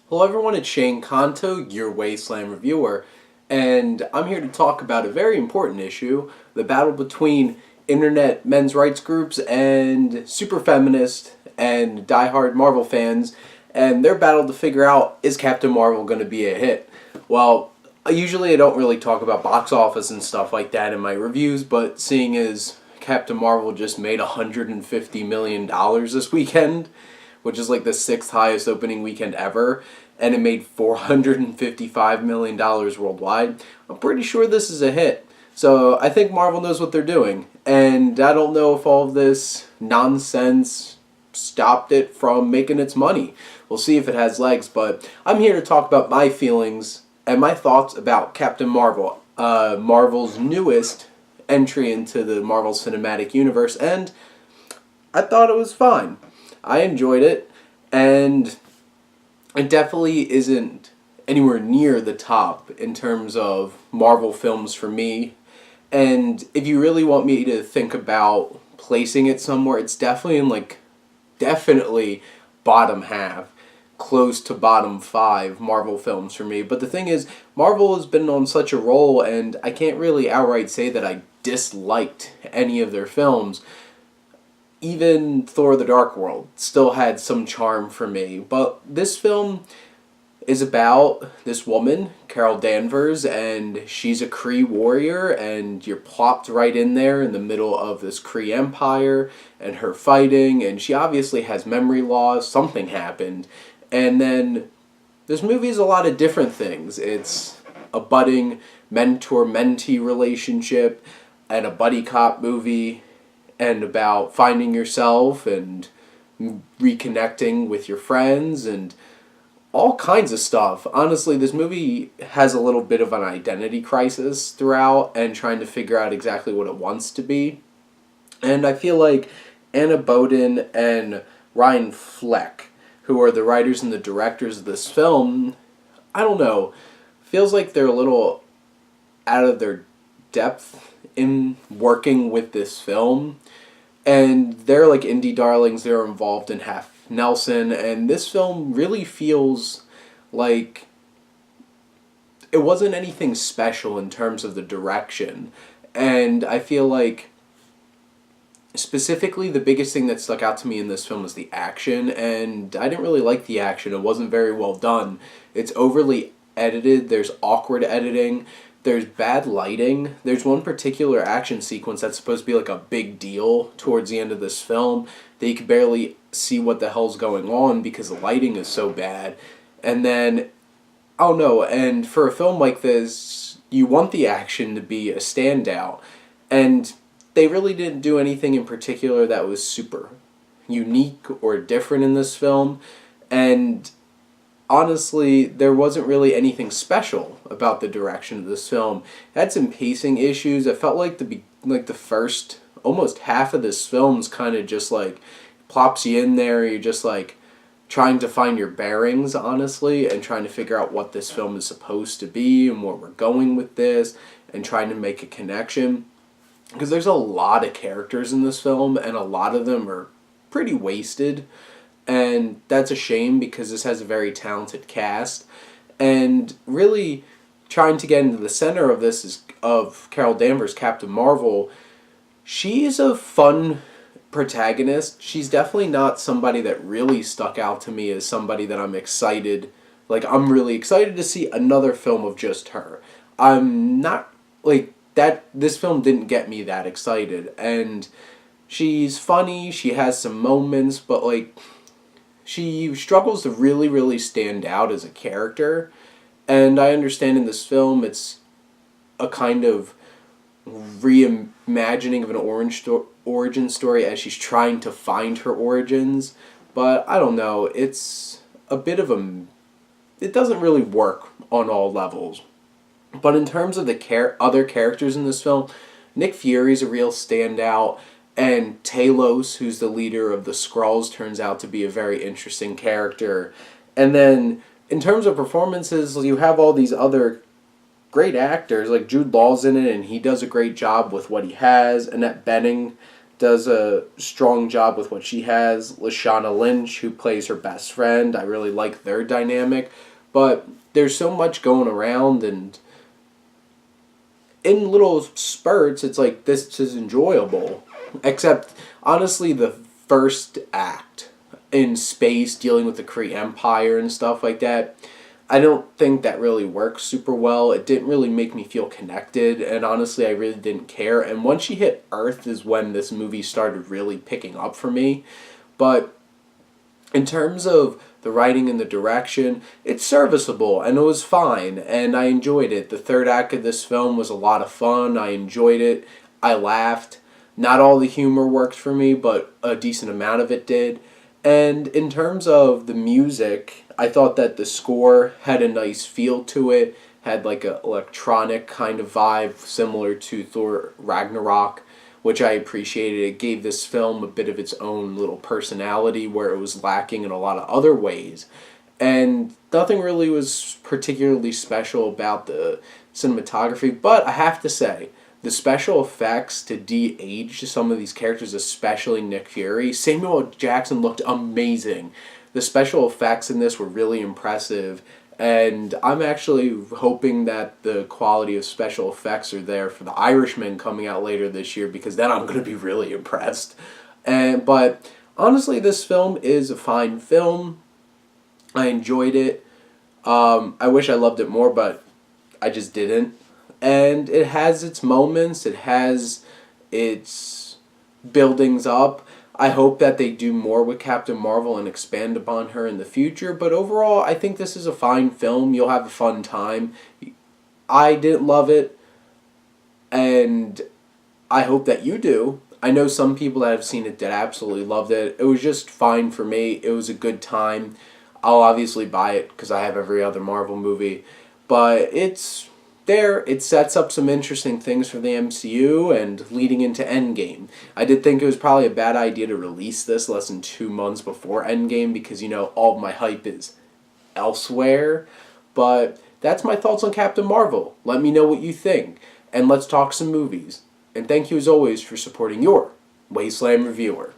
Hello everyone, it's Shane Kanto, your Wasteland Reviewer, and I'm here to talk about a very important issue, the battle between internet men's rights groups and super feminist and diehard Marvel fans, and their battle to figure out, is Captain Marvel going to be a hit? Well, usually I don't really talk about box office and stuff like that in my reviews, but seeing as Captain Marvel just made $150 million this weekend, which is like the sixth highest opening weekend ever, and it made $455 million worldwide. I'm pretty sure this is a hit. So I think Marvel knows what they're doing. And I don't know if all of this nonsense stopped it from making its money. We'll see if it has legs, but I'm here to talk about my feelings and my thoughts about Captain Marvel, Marvel's newest entry into the Marvel Cinematic Universe, and I thought it was fine. I enjoyed it, and it definitely isn't anywhere near the top in terms of Marvel films for me. And if you really want me to think about placing it somewhere, it's definitely in definitely bottom half, close to bottom five Marvel films for me. But the thing is, Marvel has been on such a roll, and I can't really outright say that I disliked any of their films. Even Thor the Dark World still had some charm for me. But this film is about this woman, Carol Danvers, and she's a Kree warrior, and you're plopped right in there in the middle of this Kree empire and her fighting, and she obviously has memory loss, something happened. And then this movie is a lot of different things. It's a budding mentor-mentee relationship and a buddy cop movie, and about finding yourself and reconnecting with your friends and all kinds of stuff. Honestly, this movie has a little bit of an identity crisis throughout and trying to figure out exactly what it wants to be. And I feel like Anna Boden and Ryan Fleck, who are the writers and the directors of this film, I don't know, feels like they're a little out of their depth in working with this film. And they're like indie darlings. They're involved in Half Nelson, and this film really feels like it wasn't anything special in terms of the direction. And I feel like specifically the biggest thing that stuck out to me in this film was the action, and I didn't really like the action. It wasn't very well done. It's overly edited. There's awkward editing. There's bad lighting. There's one particular action sequence that's supposed to be like a big deal towards the end of this film that you can barely see what the hell's going on because the lighting is so bad. And then, I don't know, and for a film like this, you want the action to be a standout. And they really didn't do anything in particular that was super unique or different in this film. And honestly, there wasn't really anything special about the direction of this film. It had some pacing issues. It felt like the first almost half of this film's kind of just like plops you in there. You're just like trying to find your bearings, honestly, and trying to figure out what this film is supposed to be and where we're going with this, and trying to make a connection. Because there's a lot of characters in this film, and a lot of them are pretty wasted. And that's a shame because this has a very talented cast. And really trying to get into the center of this is of Carol Danvers, Captain Marvel. She's a fun protagonist. She's definitely not somebody that really stuck out to me as somebody that I'm excited. Like, I'm really excited to see another film of just her. I'm not, like, that, this film didn't get me that excited. And she's funny, she has some moments, but, like, she struggles to really, really stand out as a character. And I understand in this film it's a kind of reimagining of an origin story as she's trying to find her origins. But I don't know, it's a bit of it doesn't really work on all levels. But in terms of the other characters in this film, Nick Fury's a real standout. And Talos, who's the leader of the Skrulls, turns out to be a very interesting character. And then, in terms of performances, you have all these other great actors. Like, Jude Law's in it, and he does a great job with what he has. Annette Bening does a strong job with what she has. Lashana Lynch, who plays her best friend, I really like their dynamic. But there's so much going around, and in little spurts, it's like this is enjoyable. Except, honestly, the first act in space, dealing with the Kree Empire and stuff like that, I don't think that really works super well. It didn't really make me feel connected, and honestly, I really didn't care. And once she hit Earth is when this movie started really picking up for me. But in terms of the writing and the direction, it's serviceable and it was fine and I enjoyed it. The third act of this film was a lot of fun. I enjoyed it. I laughed. Not all the humor worked for me, but a decent amount of it did. And in terms of the music, I thought that the score had a nice feel to it, had like a electronic kind of vibe similar to Thor Ragnarok, which I appreciated. It gave this film a bit of its own little personality where it was lacking in a lot of other ways. And nothing really was particularly special about the cinematography, but I have to say, the special effects to de-age some of these characters, especially Nick Fury, Samuel L. Jackson looked amazing. The special effects in this were really impressive, and I'm actually hoping that the quality of special effects are there for The Irishman coming out later this year, because then I'm going to be really impressed. But honestly, this film is a fine film. I enjoyed it. I wish I loved it more, but I just didn't. And it has its moments. It has its buildings up. I hope that they do more with Captain Marvel and expand upon her in the future. But overall, I think this is a fine film. You'll have a fun time. I didn't love it, and I hope that you do. I know some people that have seen it that absolutely loved it. It was just fine for me. It was a good time. I'll obviously buy it because I have every other Marvel movie. But it's there. It sets up some interesting things for the MCU and leading into Endgame. I did think it was probably a bad idea to release this less than 2 months before Endgame because, all of my hype is elsewhere. But that's my thoughts on Captain Marvel. Let me know what you think. And let's talk some movies. And thank you as always for supporting your Wasteland Reviewer.